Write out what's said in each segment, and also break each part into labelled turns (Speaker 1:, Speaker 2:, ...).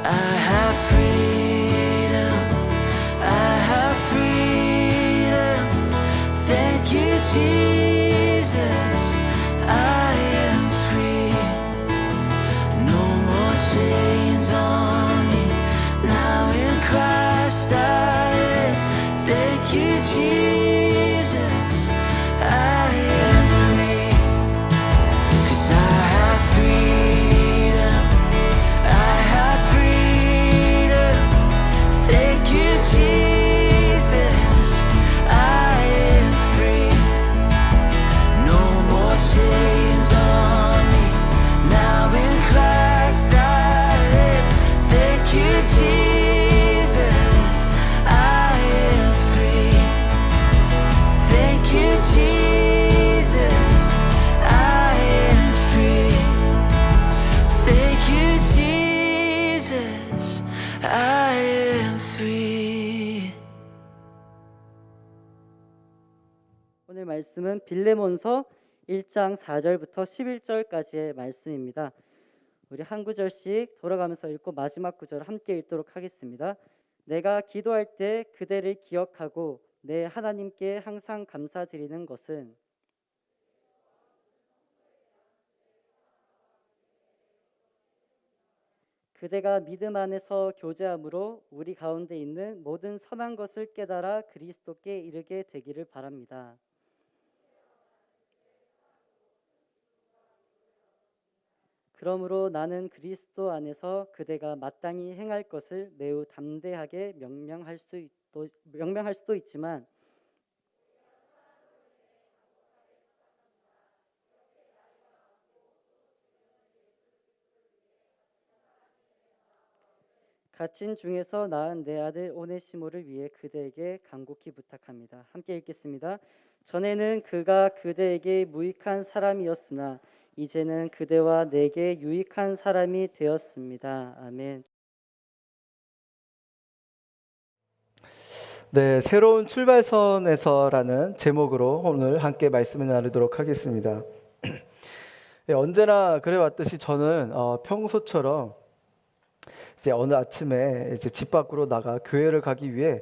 Speaker 1: I have freedom. I have freedom. Thank you, Jesus. I am free. No more chains on me. Now in Christ I live. Thank you, Jesus. I am free. 'Cause I have freedom. I have freedom. Thank you, Jesus. I am free. No more chains on me. Now in Christ I live. Thank you, Jesus. I am free. Thank you, Jesus. I am free. Thank you, Jesus. I am free.
Speaker 2: 오늘 말씀은 빌레몬서 1장 4절부터 11절까지의 말씀입니다. 우리 한 구절씩 돌아가면서 읽고 마지막 구절 함께 읽도록 하겠습니다. 내가 기도할 때 그대를 기억하고 내 하나님께 항상 감사드리는 것은 그대가 믿음 안에서 교제함으로 우리 가운데 있는 모든 선한 것을 깨달아 그리스도께 이르게 되기를 바랍니다. 그러므로 나는 그리스도 안에서 그대가 마땅히 행할 것을 매우 담대하게 명명할 수도 있지만 갇힌 중에서 낳은 내 아들 오네시모를 위해 그대에게 간곡히 부탁합니다. 함께 읽겠습니다. 전에는 그가 그대에게 무익한 사람이었으나 이제는 그대와 내게 유익한 사람이 되었습니다. 아멘.
Speaker 3: 네, 새로운 출발선에서라는 제목으로 오늘 함께 말씀을 나누도록 하겠습니다. 네, 언제나 그래왔듯이 저는 평소처럼 이제 어느 아침에 이제 집 밖으로 나가 교회를 가기 위해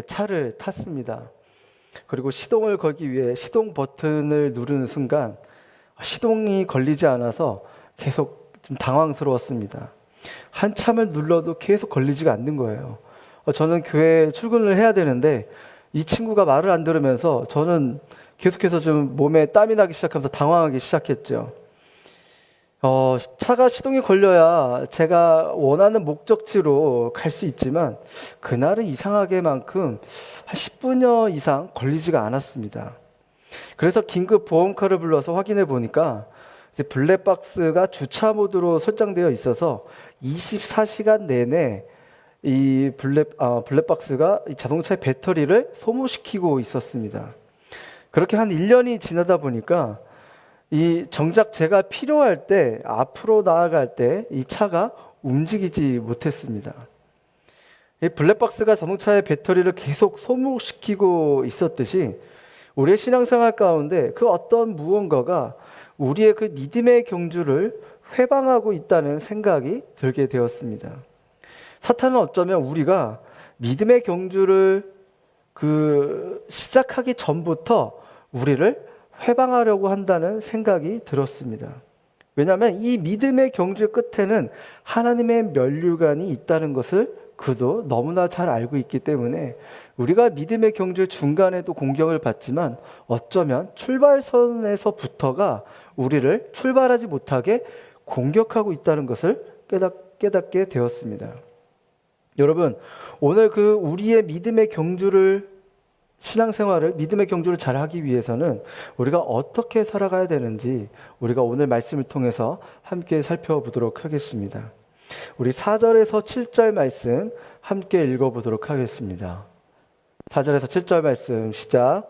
Speaker 3: 차를 탔습니다. 그리고 시동을 걸기 위해 시동 버튼을 누르는 순간 시동이 걸리지 않아서 계속 좀 당황스러웠습니다. 한참을 눌러도 계속 걸리지가 않는 거예요. 저는 교회에 출근을 해야 되는데 이 친구가 말을 안 들으면서 저는 계속해서 좀 몸에 땀이 나기 시작하면서 당황하기 시작했죠. 차가 시동이 걸려야 제가 원하는 목적지로 갈 수 있지만 그날은 이상하게만큼 한 10분여 이상 걸리지가 않았습니다. 그래서 긴급 보험카를 불러서 확인해 보니까 이제 블랙박스가 주차 모드로 설정되어 있어서 24시간 내내 이 블랙박스가 이 자동차의 배터리를 소모시키고 있었습니다. 그렇게 한 1년이 지나다 보니까 이 정작 제가 필요할 때 앞으로 나아갈 때 이 차가 움직이지 못했습니다. 이 블랙박스가 자동차의 배터리를 계속 소모시키고 있었듯이 우리의 신앙생활 가운데 그 어떤 무언가가 우리의 그 믿음의 경주를 회방하고 있다는 생각이 들게 되었습니다. 사탄은 어쩌면 우리가 믿음의 경주를 시작하기 전부터 우리를 회방하려고 한다는 생각이 들었습니다. 왜냐하면 이 믿음의 경주의 끝에는 하나님의 면류관이 있다는 것을 그도 너무나 잘 알고 있기 때문에 우리가 믿음의 경주 중간에도 공경을 받지만 어쩌면 출발선에서부터가 우리를 출발하지 못하게 공격하고 있다는 것을 깨닫게 되었습니다. 여러분, 오늘 우리의 믿음의 경주를 신앙생활을 믿음의 경주를 잘하기 위해서는 우리가 어떻게 살아가야 되는지 우리가 오늘 말씀을 통해서 함께 살펴보도록 하겠습니다. 우리 4절에서 7절 말씀 함께 읽어보도록 하겠습니다. 4절에서 7절 말씀 시작.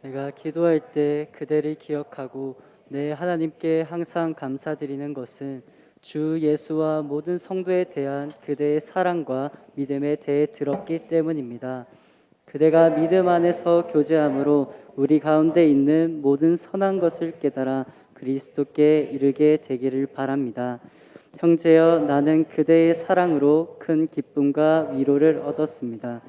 Speaker 2: 내가 기도할 때 그대를 기억하고 내 하나님께 항상 감사드리는 것은 주 예수와 모든 성도에 대한 그대의 사랑과 믿음에 대해 들었기 때문입니다. 그대가 믿음 안에서 교제함으로 우리 가운데 있는 모든 선한 것을 깨달아 그리스도께 이르게 되기를 바랍니다. 형제여, 나는 그대의 사랑으로 큰 기쁨과 위로를 얻었습니다.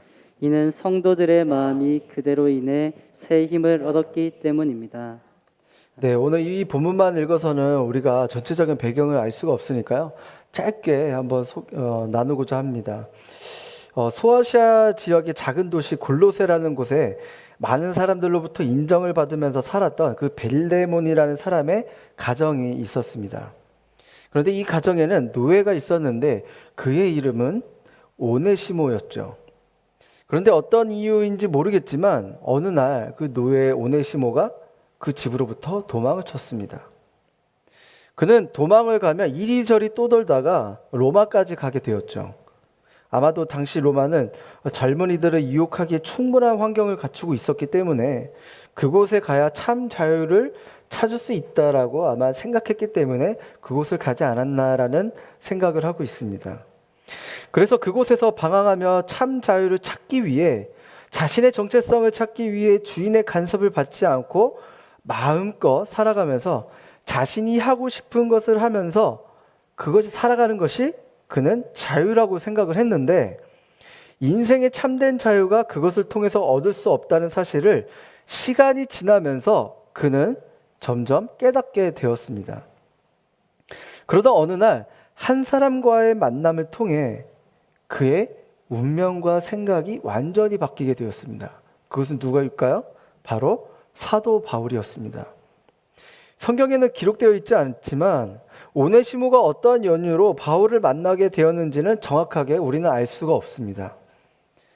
Speaker 2: 이는 성도들의 마음이 그대로 인해 새 힘을 얻었기 때문입니다.
Speaker 3: 네, 오늘 이 본문만 읽어서는 우리가 전체적인 배경을 알 수가 없으니까요. 짧게 한번 나누고자 합니다. 소아시아 지역의 작은 도시 골로새라는 곳에 많은 사람들로부터 인정을 받으면서 살았던 그 빌레몬이라는 사람의 가정이 있었습니다. 그런데 이 가정에는 노예가 있었는데 그의 이름은 오네시모였죠. 그런데 어떤 이유인지 모르겠지만 어느 날 그 노예 오네시모가 그 집으로부터 도망을 쳤습니다. 그는 도망을 가며 이리저리 떠돌다가 로마까지 가게 되었죠. 아마도 당시 로마는 젊은이들을 유혹하기에 충분한 환경을 갖추고 있었기 때문에 그곳에 가야 참 자유를 찾을 수 있다라고 아마 생각했기 때문에 그곳을 가지 않았나라는 생각을 하고 있습니다. 그래서 그곳에서 방황하며 참 자유를 찾기 위해 자신의 정체성을 찾기 위해 주인의 간섭을 받지 않고 마음껏 살아가면서 자신이 하고 싶은 것을 하면서 그것이 살아가는 것이 그는 자유라고 생각을 했는데 인생의 참된 자유가 그것을 통해서 얻을 수 없다는 사실을 시간이 지나면서 그는 점점 깨닫게 되었습니다. 그러다 어느 날 한 사람과의 만남을 통해 그의 운명과 생각이 완전히 바뀌게 되었습니다. 그것은 누가일까요? 바로 사도 바울이었습니다. 성경에는 기록되어 있지 않지만 오네시모가 어떠한 연유로 바울을 만나게 되었는지는 정확하게 우리는 알 수가 없습니다.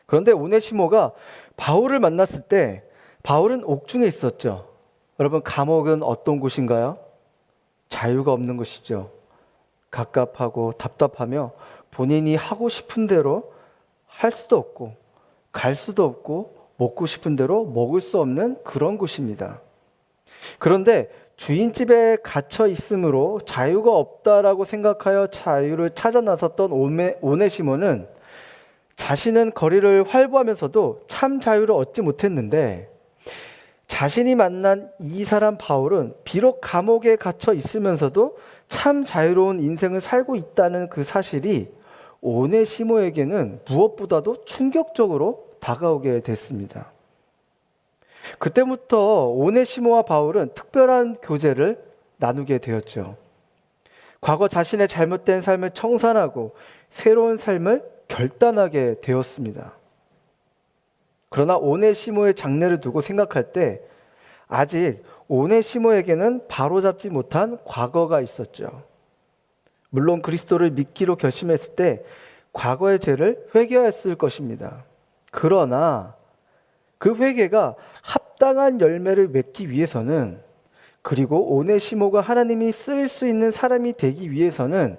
Speaker 3: 그런데 오네시모가 바울을 만났을 때 바울은 옥중에 있었죠. 여러분, 감옥은 어떤 곳인가요? 자유가 없는 것이죠. 갑갑하고 답답하며 본인이 하고 싶은 대로 할 수도 없고 갈 수도 없고 먹고 싶은 대로 먹을 수 없는 그런 곳입니다. 그런데 주인집에 갇혀 있으므로 자유가 없다라고 생각하여 자유를 찾아 나섰던 오네시모는 자신은 거리를 활보하면서도 참 자유를 얻지 못했는데 자신이 만난 이 사람 바울은 비록 감옥에 갇혀 있으면서도 참 자유로운 인생을 살고 있다는 그 사실이 오네시모에게는 무엇보다도 충격적으로 다가오게 됐습니다. 그때부터 오네시모와 바울은 특별한 교제를 나누게 되었죠. 과거 자신의 잘못된 삶을 청산하고 새로운 삶을 결단하게 되었습니다. 그러나 오네시모의 장래를 두고 생각할 때 아직 오네시모에게는 바로잡지 못한 과거가 있었죠. 물론 그리스도를 믿기로 결심했을 때 과거의 죄를 회개했을 것입니다. 그러나 그 회개가 합당한 열매를 맺기 위해서는, 그리고 오네시모가 하나님이 쓸 수 있는 사람이 되기 위해서는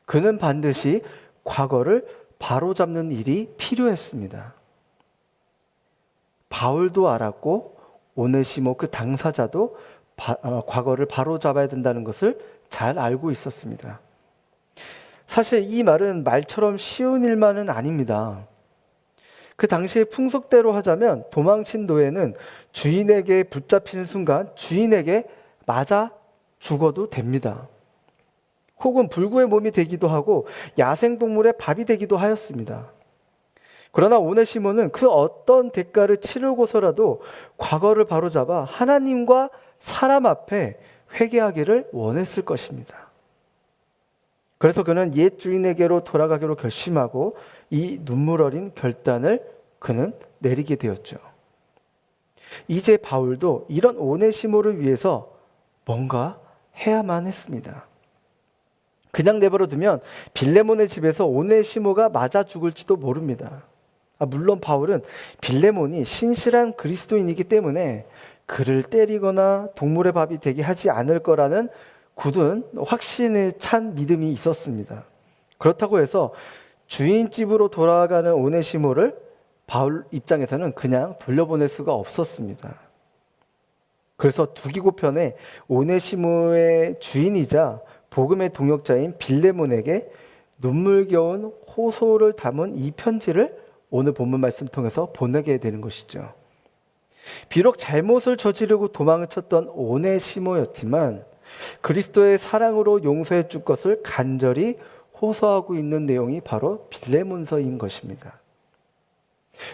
Speaker 3: 그는 반드시 과거를 바로잡는 일이 필요했습니다. 바울도 알았고 오네시모 그 당사자도 과거를 바로잡아야 된다는 것을 잘 알고 있었습니다. 사실 이 말은 말처럼 쉬운 일만은 아닙니다. 그 당시의 풍속대로 하자면 도망친 노예는 주인에게 붙잡히는 순간 주인에게 맞아 죽어도 됩니다. 혹은 불구의 몸이 되기도 하고 야생동물의 밥이 되기도 하였습니다. 그러나 오네시모는 그 어떤 대가를 치르고서라도 과거를 바로잡아 하나님과 사람 앞에 회개하기를 원했을 것입니다. 그래서 그는 옛 주인에게로 돌아가기로 결심하고 이 눈물 어린 결단을 그는 내리게 되었죠. 이제 바울도 이런 오네시모를 위해서 뭔가 해야만 했습니다. 그냥 내버려 두면 빌레몬의 집에서 오네시모가 맞아 죽을지도 모릅니다. 물론 바울은 빌레몬이 신실한 그리스도인이기 때문에 그를 때리거나 동물의 밥이 되게 하지 않을 거라는 굳은 확신에 찬 믿음이 있었습니다. 그렇다고 해서 주인 집으로 돌아가는 오네시모를 바울 입장에서는 그냥 돌려보낼 수가 없었습니다. 그래서 두기고편에 오네시모의 주인이자 복음의 동역자인 빌레몬에게 눈물겨운 호소를 담은 이 편지를 오늘 본문 말씀 통해서 보내게 되는 것이죠. 비록 잘못을 저지르고 도망을 쳤던 오네시모였지만 그리스도의 사랑으로 용서해 줄 것을 간절히 호소하고 있는 내용이 바로 빌레몬서인 것입니다.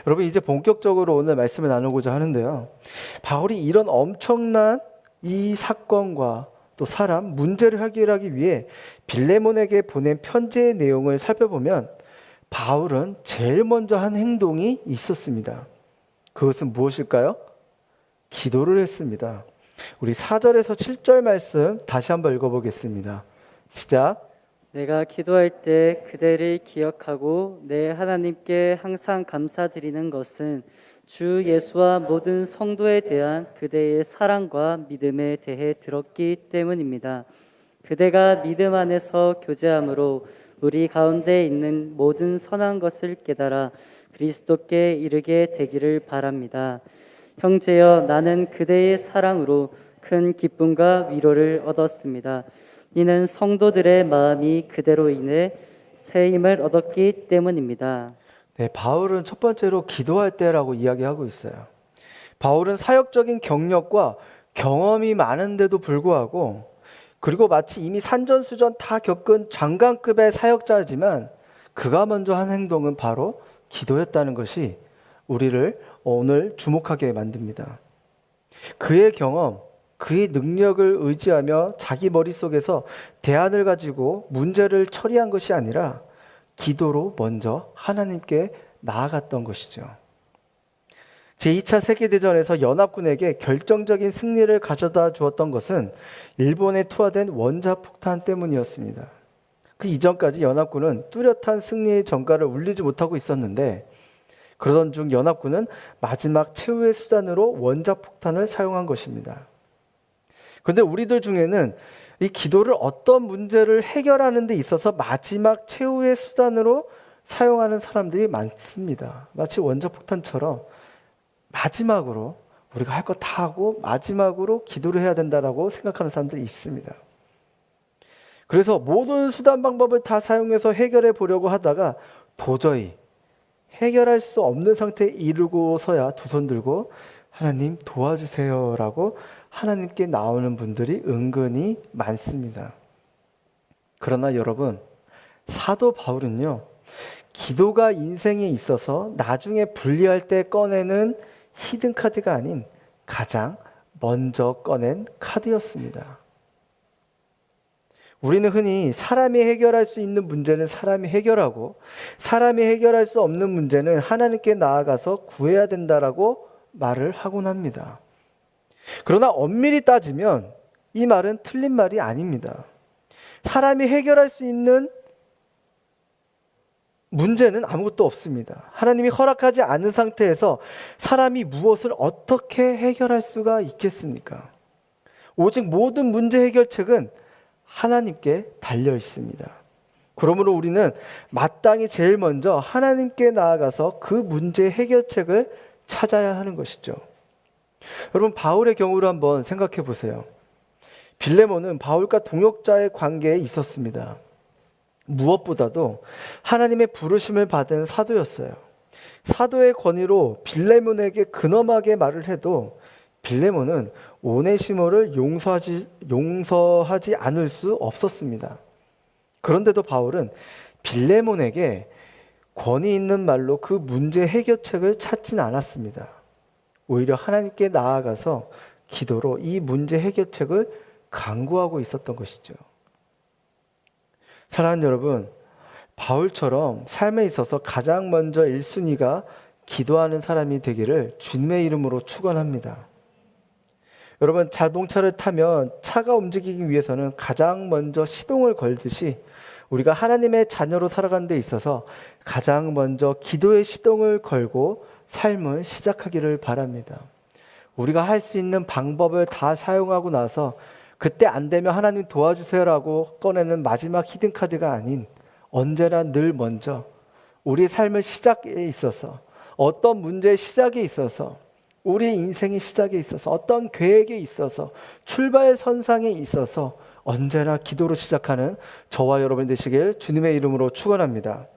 Speaker 3: 여러분, 이제 본격적으로 오늘 말씀을 나누고자 하는데요. 바울이 이런 엄청난 이 사건과 또 사람, 문제를 해결하기 위해 빌레몬에게 보낸 편지의 내용을 살펴보면 바울은 제일 먼저 한 행동이 있었습니다. 그것은 무엇일까요? 기도를 했습니다. 우리 4절에서 7절 말씀 다시 한번 읽어보겠습니다. 시작.
Speaker 2: 내가 기도할 때 그대를 기억하고 내 하나님께 항상 감사드리는 것은 주 예수와 모든 성도에 대한 그대의 사랑과 믿음에 대해 들었기 때문입니다. 그대가 믿음 안에서 교제함으로 우리 가운데 있는 모든 선한 것을 깨달아 그리스도께 이르게 되기를 바랍니다. 형제여, 나는 그대의 사랑으로 큰 기쁨과 위로를 얻었습니다. 이는 성도들의 마음이 그대로 인해 새 힘을 얻었기 때문입니다.
Speaker 3: 네, 바울은 첫 번째로 기도할 때라고 이야기하고 있어요. 바울은 사역적인 경력과 경험이 많은데도 불구하고, 그리고 마치 이미 산전수전 다 겪은 장관급의 사역자지만 그가 먼저 한 행동은 바로 기도했다는 것이 우리를 오늘 주목하게 만듭니다. 그의 경험, 그의 능력을 의지하며 자기 머릿속에서 대안을 가지고 문제를 처리한 것이 아니라 기도로 먼저 하나님께 나아갔던 것이죠. 제2차 세계대전에서 연합군에게 결정적인 승리를 가져다 주었던 것은 일본에 투하된 원자폭탄 때문이었습니다. 그 이전까지 연합군은 뚜렷한 승리의 전가를 울리지 못하고 있었는데, 그러던 중 연합군은 마지막 최후의 수단으로 원자폭탄을 사용한 것입니다. 그런데 우리들 중에는 이 기도를 어떤 문제를 해결하는 데 있어서 마지막 최후의 수단으로 사용하는 사람들이 많습니다. 마치 원자폭탄처럼 마지막으로 우리가 할 거 다 하고 마지막으로 기도를 해야 된다라고 생각하는 사람들이 있습니다. 그래서 모든 수단 방법을 다 사용해서 해결해 보려고 하다가 도저히 해결할 수 없는 상태에 이르고서야 두 손 들고 하나님 도와주세요라고 하나님께 나오는 분들이 은근히 많습니다. 그러나 여러분, 사도 바울은요, 기도가 인생에 있어서 나중에 분리할 때 꺼내는 히든카드가 아닌 가장 먼저 꺼낸 카드였습니다. 우리는 흔히 사람이 해결할 수 있는 문제는 사람이 해결하고 사람이 해결할 수 없는 문제는 하나님께 나아가서 구해야 된다라고 말을 하곤 합니다. 그러나 엄밀히 따지면 이 말은 틀린 말이 아닙니다. 사람이 해결할 수 있는 문제는 아무것도 없습니다. 하나님이 허락하지 않은 상태에서 사람이 무엇을 어떻게 해결할 수가 있겠습니까? 오직 모든 문제 해결책은 하나님께 달려 있습니다. 그러므로 우리는 마땅히 제일 먼저 하나님께 나아가서 그 문제 해결책을 찾아야 하는 것이죠. 여러분, 바울의 경우를 한번 생각해 보세요. 빌레몬은 바울과 동역자의 관계에 있었습니다. 무엇보다도 하나님의 부르심을 받은 사도였어요. 사도의 권위로 빌레몬에게 근엄하게 말을 해도 빌레몬은 오네시모를 용서하지 않을 수 없었습니다. 그런데도 바울은 빌레몬에게 권위 있는 말로 그 문제 해결책을 찾진 않았습니다. 오히려 하나님께 나아가서 기도로 이 문제 해결책을 간구하고 있었던 것이죠. 사랑하는 여러분, 바울처럼 삶에 있어서 가장 먼저 1순위가 기도하는 사람이 되기를 주님의 이름으로 축원합니다. 여러분, 자동차를 타면 차가 움직이기 위해서는 가장 먼저 시동을 걸듯이 우리가 하나님의 자녀로 살아가는 데 있어서 가장 먼저 기도의 시동을 걸고 삶을 시작하기를 바랍니다. 우리가 할 수 있는 방법을 다 사용하고 나서 그때 안 되면 하나님 도와주세요라고 꺼내는 마지막 히든카드가 아닌 언제나 늘 먼저 우리의 삶의 시작에 있어서, 어떤 문제의 시작에 있어서, 우리의 인생의 시작에 있어서, 어떤 계획에 있어서, 출발 선상에 있어서 언제나 기도로 시작하는 저와 여러분 되시길 주님의 이름으로 축원합니다.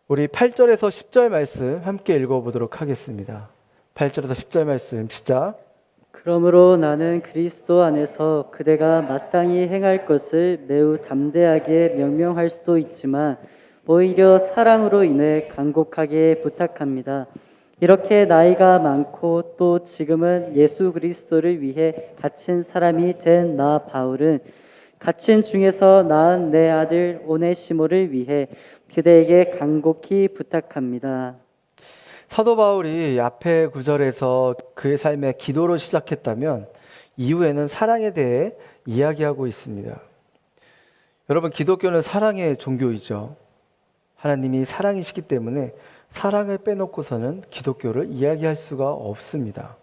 Speaker 3: 우리 8절에서 10절 말씀 함께 읽어보도록 하겠습니다. 8절에서 10절 말씀 시작.
Speaker 2: 그러므로 나는 그리스도 안에서 그대가 마땅히 행할 것을 매우 담대하게 명명할 수도 있지만 오히려 사랑으로 인해 간곡하게 부탁합니다. 이렇게 나이가 많고 또 지금은 예수 그리스도를 위해 갇힌 사람이 된 나 바울은 갇힌 중에서 낳은 내 아들 오네시모를 위해 그대에게 간곡히 부탁합니다.
Speaker 3: 사도 바울이 앞에 구절에서 그의 삶에 기도로 시작했다면 이후에는 사랑에 대해 이야기하고 있습니다. 여러분, 기독교는 사랑의 종교이죠. 하나님이 사랑이시기 때문에 사랑을 빼놓고서는 기독교를 이야기할 수가 없습니다.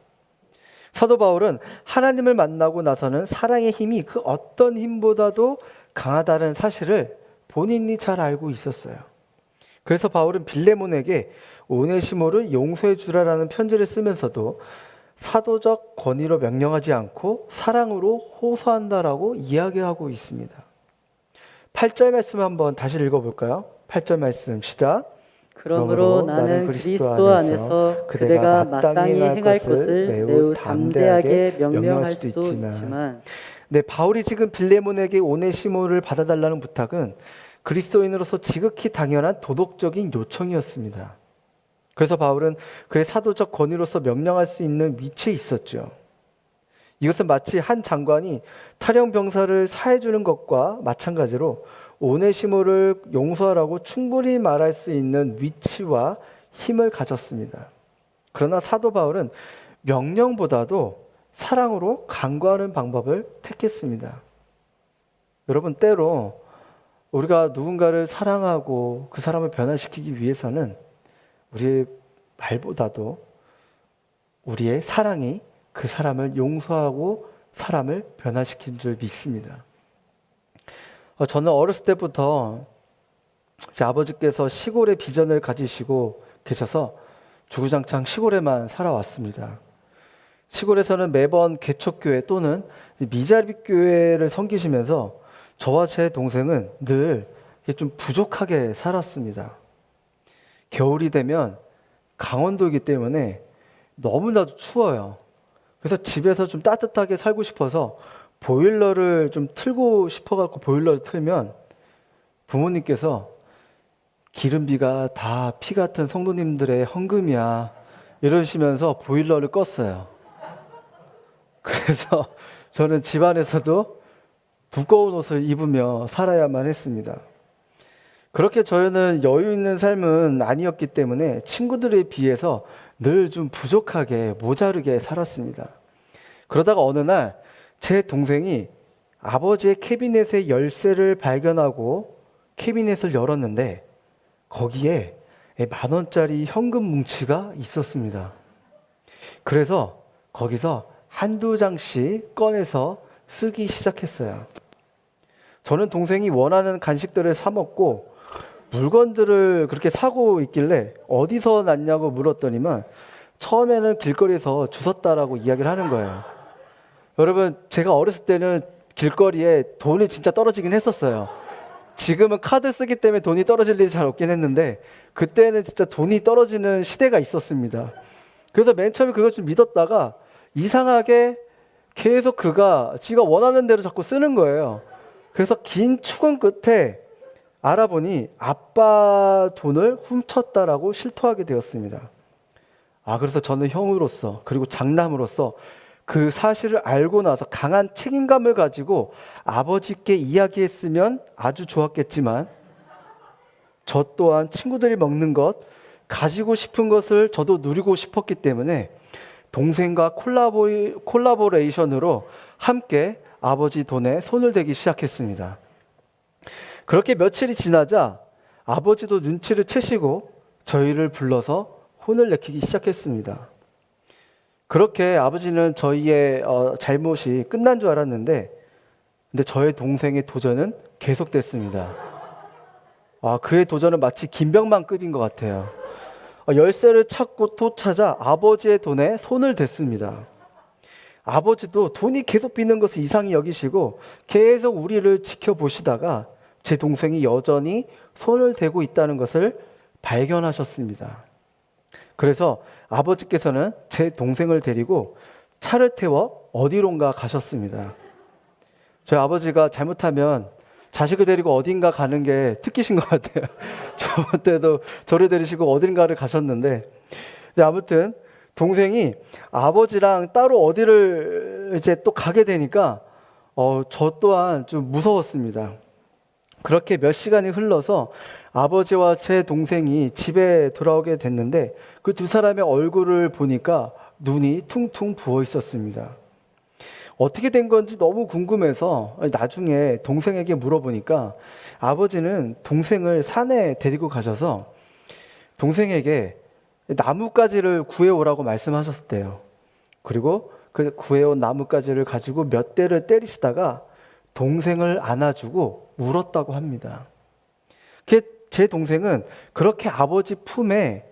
Speaker 3: 사도 바울은 하나님을 만나고 나서는 사랑의 힘이 그 어떤 힘보다도 강하다는 사실을 본인이 잘 알고 있었어요. 그래서 바울은 빌레몬에게 오네시모를 용서해 주라라는 편지를 쓰면서도 사도적 권위로 명령하지 않고 사랑으로 호소한다라고 이야기하고 있습니다. 8절 말씀 한번 다시 읽어볼까요? 8절 말씀 시작.
Speaker 2: 그러므로 나는 그리스도 안에서 그대가 마땅히 행할 것을 매우 담대하게 명명할 수도 있지만
Speaker 3: 네, 바울이 지금 빌레몬에게 오네시모를 받아달라는 부탁은 그리스도인으로서 지극히 당연한 도덕적인 요청이었습니다. 그래서 바울은 그의 사도적 권위로서 명령할 수 있는 위치에 있었죠. 이것은 마치 한 장관이 탈영 병사를 사해주는 것과 마찬가지로 오네시모를 용서하라고 충분히 말할 수 있는 위치와 힘을 가졌습니다. 그러나 사도 바울은 명령보다도 사랑으로 간구하는 방법을 택했습니다. 여러분, 때로 우리가 누군가를 사랑하고 그 사람을 변화시키기 위해서는 우리의 말보다도 우리의 사랑이 그 사람을 용서하고 사람을 변화시킨 줄 믿습니다. 저는 어렸을 때부터 제 아버지께서 시골에 비전을 가지시고 계셔서 주구장창 시골에만 살아왔습니다. 시골에서는 매번 개척교회 또는 미자립교회를 섬기시면서 저와 제 동생은 늘 좀 부족하게 살았습니다. 겨울이 되면 강원도이기 때문에 너무나도 추워요. 그래서 집에서 좀 따뜻하게 살고 싶어서 보일러를 좀 틀고 싶어갖고 보일러를 틀면 부모님께서 기름비가 다 피 같은 성도님들의 헌금이야 이러시면서 보일러를 껐어요. 그래서 저는 집안에서도 두꺼운 옷을 입으며 살아야만 했습니다. 그렇게 저희는 여유 있는 삶은 아니었기 때문에 친구들에 비해서 늘 좀 부족하게 모자르게 살았습니다. 그러다가 어느 날 제 동생이 아버지의 캐비넷의 열쇠를 발견하고 캐비넷을 열었는데 거기에 10,000원짜리 현금 뭉치가 있었습니다. 그래서 거기서 한두 장씩 꺼내서 쓰기 시작했어요. 저는 동생이 원하는 간식들을 사 먹고 물건들을 그렇게 사고 있길래 어디서 났냐고 물었더니만 처음에는 길거리에서 주웠다라고 이야기를 하는 거예요. 여러분, 제가 어렸을 때는 길거리에 돈이 진짜 떨어지긴 했었어요. 지금은 카드 쓰기 때문에 돈이 떨어질 일이 잘 없긴 했는데 그때는 진짜 돈이 떨어지는 시대가 있었습니다. 그래서 맨 처음에 그걸 좀 믿었다가 이상하게 계속 지가 원하는 대로 자꾸 쓰는 거예요. 그래서 긴 추궁 끝에 알아보니 아빠 돈을 훔쳤다라고 실토하게 되었습니다. 그래서 저는 형으로서 그리고 장남으로서 그 사실을 알고 나서 강한 책임감을 가지고 아버지께 이야기했으면 아주 좋았겠지만 저 또한 친구들이 먹는 것, 가지고 싶은 것을 저도 누리고 싶었기 때문에 동생과 콜라보레이션으로 함께 아버지 돈에 손을 대기 시작했습니다. 그렇게 며칠이 지나자 아버지도 눈치를 채시고 저희를 불러서 혼을 내키기 시작했습니다. 그렇게 아버지는 저희의 잘못이 끝난 줄 알았는데 근데 저의 동생의 도전은 계속됐습니다. 그의 도전은 마치 김병만급인 것 같아요. 열쇠를 찾고 또 찾아 아버지의 돈에 손을 댔습니다. 아버지도 돈이 계속 비는 것을 이상히 여기시고 계속 우리를 지켜보시다가 제 동생이 여전히 손을 대고 있다는 것을 발견하셨습니다. 그래서 아버지께서는 제 동생을 데리고 차를 태워 어디론가 가셨습니다. 저희 아버지가 잘못하면 자식을 데리고 어딘가 가는 게 특기신 것 같아요. 저번 때도 저를 데리시고 어딘가를 가셨는데, 근데 아무튼 동생이 아버지랑 따로 어디를 이제 또 가게 되니까 저 또한 좀 무서웠습니다. 그렇게 몇 시간이 흘러서 아버지와 제 동생이 집에 돌아오게 됐는데 그 두 사람의 얼굴을 보니까 눈이 퉁퉁 부어 있었습니다. 어떻게 된 건지 너무 궁금해서 나중에 동생에게 물어보니까 아버지는 동생을 산에 데리고 가셔서 동생에게 나뭇가지를 구해오라고 말씀하셨대요. 그리고 그 구해온 나뭇가지를 가지고 몇 대를 때리시다가 동생을 안아주고 울었다고 합니다. 제 동생은 그렇게 아버지 품에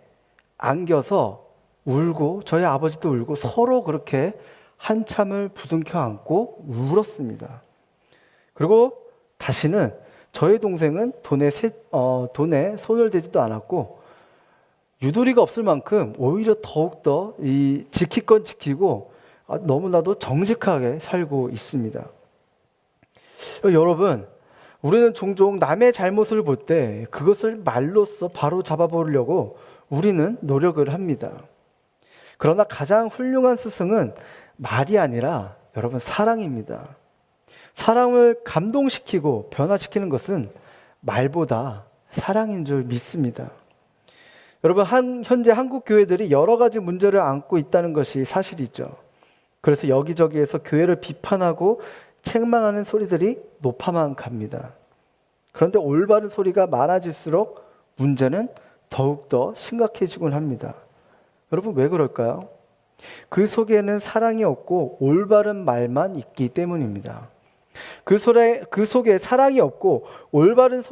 Speaker 3: 안겨서 울고 저희 아버지도 울고 서로 그렇게 한참을 부둥켜 안고 울었습니다. 그리고 다시는 저희 동생은 돈에 손을 대지도 않았고 유도리가 없을 만큼 오히려 더욱더 이 지킬 건 지키고 너무나도 정직하게 살고 있습니다. 여러분, 우리는 종종 남의 잘못을 볼 때 그것을 말로써 바로 잡아보려고 우리는 노력을 합니다. 그러나 가장 훌륭한 스승은 말이 아니라 여러분 사랑입니다. 사람을 감동시키고 변화시키는 것은 말보다 사랑인 줄 믿습니다. 여러분, 현재 한국 교회들이 여러 가지 문제를 안고 있다는 것이 사실이죠. 그래서 여기저기에서 교회를 비판하고 책망하는 소리들이 높아만 갑니다. 그런데 올바른 소리가 많아질수록 문제는 더욱더 심각해지곤 합니다. 여러분, 왜 그럴까요? 그 속에는 사랑이 없고 올바른 말만 있기 때문입니다. 그 속에 사랑이 없고 올바른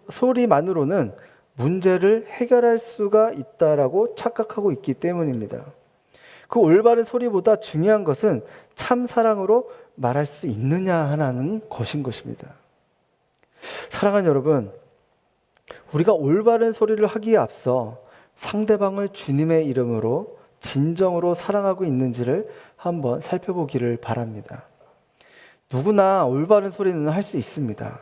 Speaker 3: 소리만으로는 문제를 해결할 수가 있다라고 착각하고 있기 때문입니다. 그 올바른 소리보다 중요한 것은 참 사랑으로 말할 수 있느냐 하는 것인 것입니다. 사랑하는 여러분, 우리가 올바른 소리를 하기에 앞서 상대방을 주님의 이름으로 진정으로 사랑하고 있는지를 한번 살펴보기를 바랍니다. 누구나 올바른 소리는 할 수 있습니다.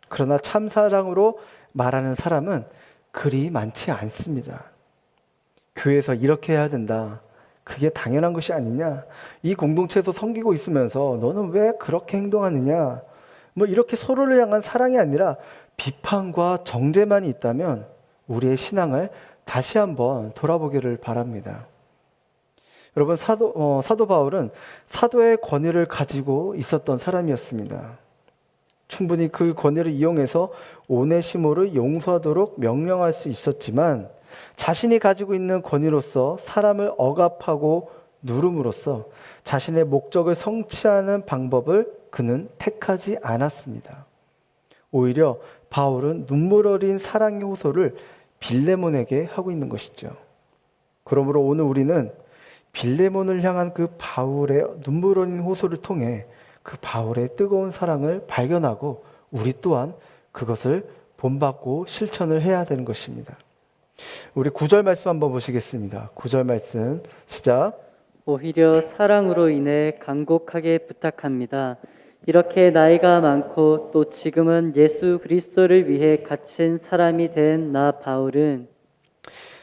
Speaker 3: 그러나 참 사랑으로 말하는 사람은 그리 많지 않습니다. 교회에서 이렇게 해야 된다. 그게 당연한 것이 아니냐? 이 공동체에서 섬기고 있으면서 너는 왜 그렇게 행동하느냐? 이렇게 서로를 향한 사랑이 아니라 비판과 정죄만이 있다면 우리의 신앙을 다시 한번 돌아보기를 바랍니다. 여러분, 사도 바울은 사도의 권위를 가지고 있었던 사람이었습니다. 충분히 그 권위를 이용해서 오네시모를 용서하도록 명령할 수 있었지만 자신이 가지고 있는 권위로서 사람을 억압하고 누름으로써 자신의 목적을 성취하는 방법을 그는 택하지 않았습니다. 오히려 바울은 눈물 어린 사랑의 호소를 빌레몬에게 하고 있는 것이죠. 그러므로 오늘 우리는 빌레몬을 향한 그 바울의 눈물 어린 호소를 통해 그 바울의 뜨거운 사랑을 발견하고 우리 또한 그것을 본받고 실천을 해야 되는 것입니다. 우리 9절 말씀 한번 보시겠습니다. 9절 말씀 시작.
Speaker 2: 오히려 사랑으로 인해 간곡하게 부탁합니다. 이렇게 나이가 많고 또 지금은 예수 그리스도를 위해 갇힌 사람이 된 나 바울은,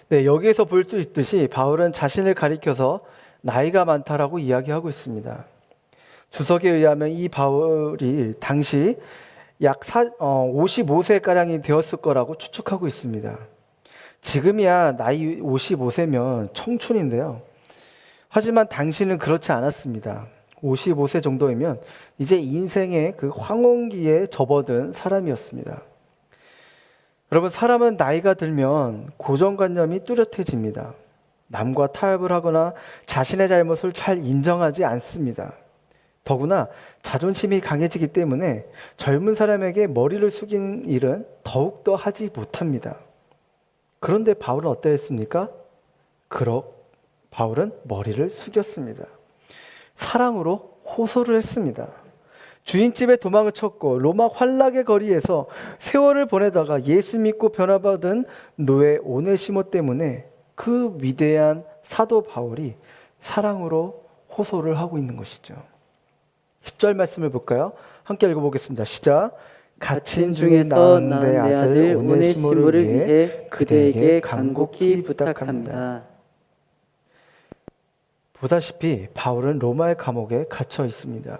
Speaker 3: 네, 여기에서 볼 수 있듯이 바울은 자신을 가리켜서 나이가 많다라고 이야기하고 있습니다. 주석에 의하면 이 바울이 당시 약 55세가량이 되었을 거라고 추측하고 있습니다. 지금이야 나이 55세면 청춘인데요. 하지만 당시는 그렇지 않았습니다. 55세 정도이면 이제 인생의 그 황혼기에 접어든 사람이었습니다. 여러분, 사람은 나이가 들면 고정관념이 뚜렷해집니다. 남과 타협을 하거나 자신의 잘못을 잘 인정하지 않습니다. 더구나 자존심이 강해지기 때문에 젊은 사람에게 머리를 숙이는 일은 더욱더 하지 못합니다. 그런데 바울은 어떠했습니까? 바울은 머리를 숙였습니다. 사랑으로 호소를 했습니다. 주인집에 도망을 쳤고 로마 환락의 거리에서 세월을 보내다가 예수 믿고 변화받은 노예 오네시모 때문에 그 위대한 사도 바울이 사랑으로 호소를 하고 있는 것이죠. 10절 말씀을 볼까요? 함께 읽어보겠습니다. 시작. 갇힌 중에 낳은 내 아들 오네시모를 위해 그대에게 간곡히 부탁합니다. 보다시피 바울은 로마의 감옥에 갇혀 있습니다.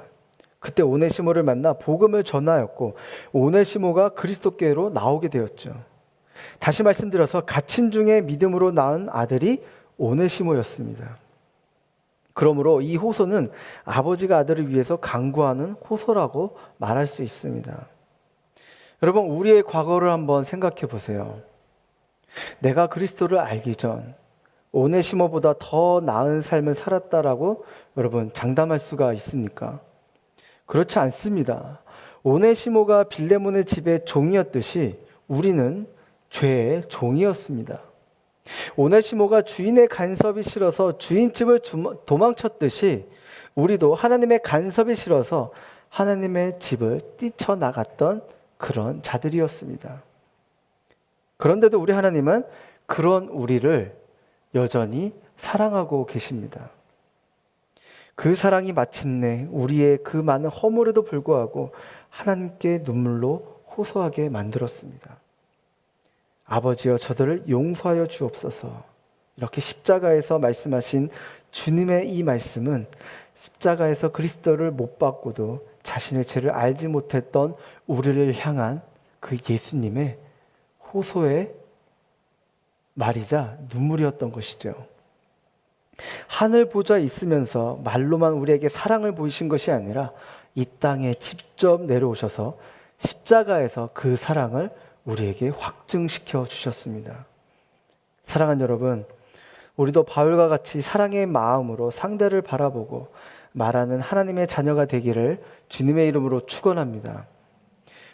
Speaker 3: 그때 오네시모를 만나 복음을 전하였고 오네시모가 그리스도께로 나오게 되었죠. 다시 말씀드려서 갇힌 중에 믿음으로 낳은 아들이 오네시모였습니다. 그러므로 이 호소는 아버지가 아들을 위해서 간구하는 호소라고 말할 수 있습니다. 여러분, 우리의 과거를 한번 생각해 보세요. 내가 그리스도를 알기 전 오네시모보다 더 나은 삶을 살았다라고 여러분 장담할 수가 있습니까? 그렇지 않습니다. 오네시모가 빌레몬의 집의 종이었듯이 우리는 죄의 종이었습니다. 오네시모가 주인의 간섭이 싫어서 주인집을 도망쳤듯이 우리도 하나님의 간섭이 싫어서 하나님의 집을 뛰쳐나갔던 그런 자들이었습니다. 그런데도 우리 하나님은 그런 우리를 여전히 사랑하고 계십니다. 그 사랑이 마침내 우리의 그 많은 허물에도 불구하고 하나님께 눈물로 호소하게 만들었습니다. 아버지여 저들을 용서하여 주옵소서. 이렇게 십자가에서 말씀하신 주님의 이 말씀은 십자가에서 그리스도를 못 받고도 자신의 죄를 알지 못했던 우리를 향한 그 예수님의 호소의 말이자 눈물이었던 것이죠. 하늘 보좌에 있으면서 말로만 우리에게 사랑을 보이신 것이 아니라 이 땅에 직접 내려오셔서 십자가에서 그 사랑을 우리에게 확증시켜 주셨습니다. 사랑하는 여러분, 우리도 바울과 같이 사랑의 마음으로 상대를 바라보고 말하는 하나님의 자녀가 되기를 주님의 이름으로 축원합니다.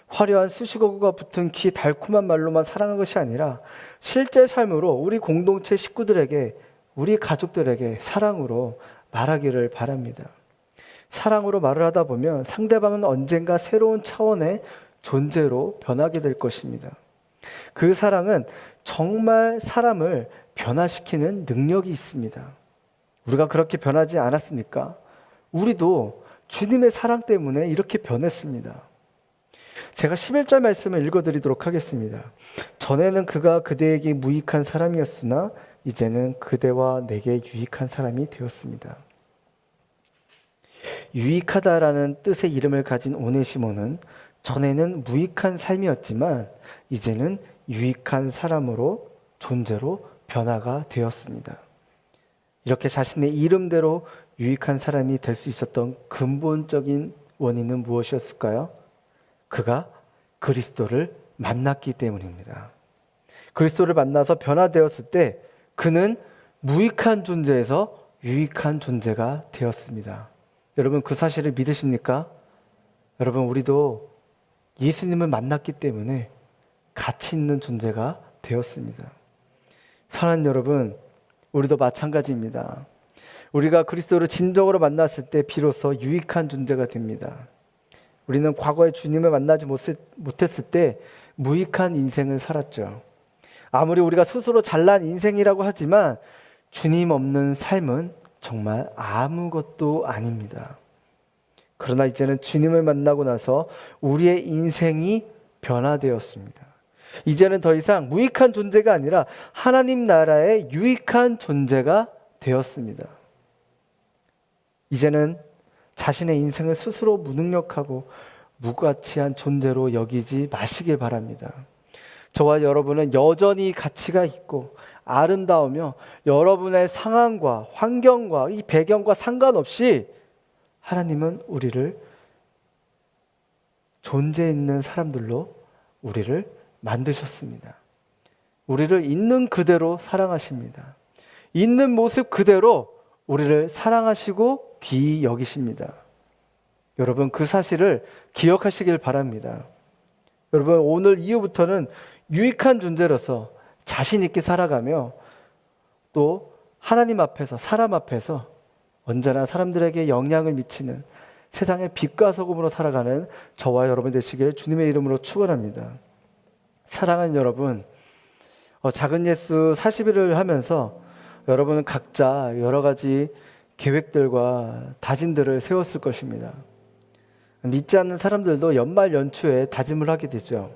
Speaker 3: 화려한 수식어구가 붙은 키 달콤한 말로만 사랑한 것이 아니라 실제 삶으로 우리 공동체 식구들에게, 우리 가족들에게 사랑으로 말하기를 바랍니다. 사랑으로 말을 하다 보면 상대방은 언젠가 새로운 차원의 존재로 변하게 될 것입니다. 그 사랑은 정말 사람을 변화시키는 능력이 있습니다. 우리가 그렇게 변하지 않았습니까? 우리도 주님의 사랑 때문에 이렇게 변했습니다. 제가 11절 말씀을 읽어드리도록 하겠습니다. 전에는 그가 그대에게 무익한 사람이었으나 이제는 그대와 내게 유익한 사람이 되었습니다. 유익하다라는 뜻의 이름을 가진 오네시모는 전에는 무익한 삶이었지만 이제는 유익한 사람으로, 존재로 변화가 되었습니다. 이렇게 자신의 이름대로 유익한 사람이 될 수 있었던 근본적인 원인은 무엇이었을까요? 그가 그리스도를 만났기 때문입니다. 그리스도를 만나서 변화되었을 때 그는 무익한 존재에서 유익한 존재가 되었습니다. 여러분, 그 사실을 믿으십니까? 여러분, 우리도 예수님을 만났기 때문에 가치 있는 존재가 되었습니다. 사랑하는 여러분, 우리도 마찬가지입니다. 우리가 그리스도를 진정으로 만났을 때 비로소 유익한 존재가 됩니다. 우리는 과거에 주님을 만나지 못했을 때 무익한 인생을 살았죠. 아무리 우리가 스스로 잘난 인생이라고 하지만 주님 없는 삶은 정말 아무것도 아닙니다. 그러나 이제는 주님을 만나고 나서 우리의 인생이 변화되었습니다. 이제는 더 이상 무익한 존재가 아니라 하나님 나라의 유익한 존재가 되었습니다. 이제는 자신의 인생을 스스로 무능력하고 무가치한 존재로 여기지 마시길 바랍니다. 저와 여러분은 여전히 가치가 있고 아름다우며 여러분의 상황과 환경과 이 배경과 상관없이 하나님은 우리를 존재 있는 사람들로 우리를 만드셨습니다. 우리를 있는 그대로 사랑하십니다. 있는 모습 그대로 우리를 사랑하시고 귀히 여기십니다. 여러분, 그 사실을 기억하시길 바랍니다. 여러분, 오늘 이후부터는 유익한 존재로서 자신 있게 살아가며 또 하나님 앞에서, 사람 앞에서 언제나 사람들에게 영향을 미치는 세상의 빛과 소금으로 살아가는 저와 여러분 되시길 주님의 이름으로 축원합니다. 사랑하는 여러분, 작은 예수 40일을 하면서 여러분은 각자 여러 가지 계획들과 다짐들을 세웠을 것입니다. 믿지 않는 사람들도 연말 연초에 다짐을 하게 되죠.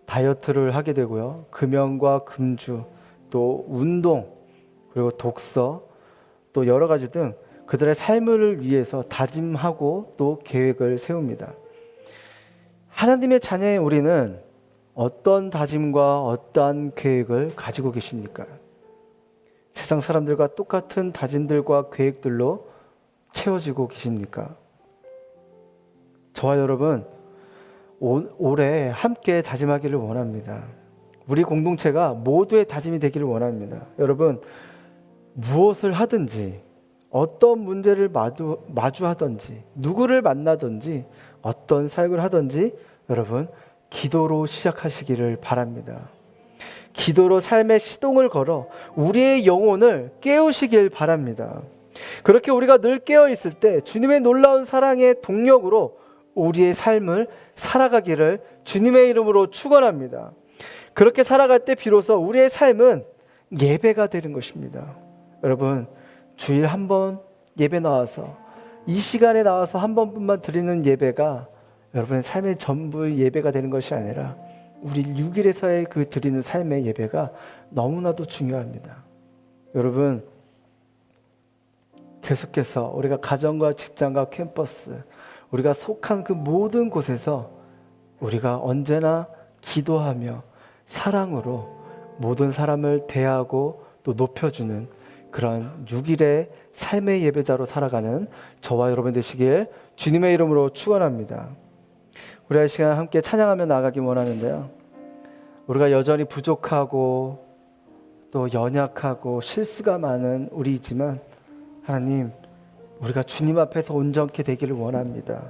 Speaker 3: 다이어트를 하게 되고요. 금연과 금주, 또 운동, 그리고 독서, 또 여러 가지 등 그들의 삶을 위해서 다짐하고 또 계획을 세웁니다. 하나님의 자녀인 우리는 어떤 다짐과 어떠한 계획을 가지고 계십니까? 세상 사람들과 똑같은 다짐들과 계획들로 채워지고 계십니까? 저와 여러분 올해 함께 다짐하기를 원합니다. 우리 공동체가 모두의 다짐이 되기를 원합니다. 여러분, 무엇을 하든지 어떤 문제를 마주하든지 누구를 만나든지 어떤 사역을 하든지 여러분 기도로 시작하시기를 바랍니다. 기도로 삶의 시동을 걸어 우리의 영혼을 깨우시길 바랍니다. 그렇게 우리가 늘 깨어 있을 때 주님의 놀라운 사랑의 동력으로 우리의 삶을 살아가기를 주님의 이름으로 축원합니다. 그렇게 살아갈 때 비로소 우리의 삶은 예배가 되는 것입니다. 여러분, 주일 한 번 예배 나와서 이 시간에 나와서 한 번뿐만 드리는 예배가 여러분의 삶의 전부의 예배가 되는 것이 아니라 우리 6일에서의 그 드리는 삶의 예배가 너무나도 중요합니다. 여러분, 계속해서 우리가 가정과 직장과 캠퍼스, 우리가 속한 그 모든 곳에서 우리가 언제나 기도하며 사랑으로 모든 사람을 대하고 또 높여주는 그런 6일의 삶의 예배자로 살아가는 저와 여러분 되시길 주님의 이름으로 축원합니다. 우리 이 시간 함께 찬양하며 나아가기 원하는데요. 우리가 여전히 부족하고 또 연약하고 실수가 많은 우리이지만 하나님, 우리가 주님 앞에서 온전케 되기를 원합니다.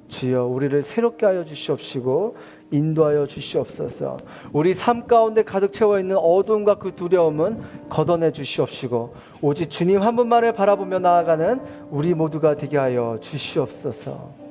Speaker 3: 주여, 우리를 새롭게 하여 주시옵시고 인도하여 주시옵소서. 우리 삶 가운데 가득 채워 있는 어두움과 그 두려움은 걷어내 주시옵시고 오직 주님 한 분만을 바라보며 나아가는 우리 모두가 되게 하여 주시옵소서.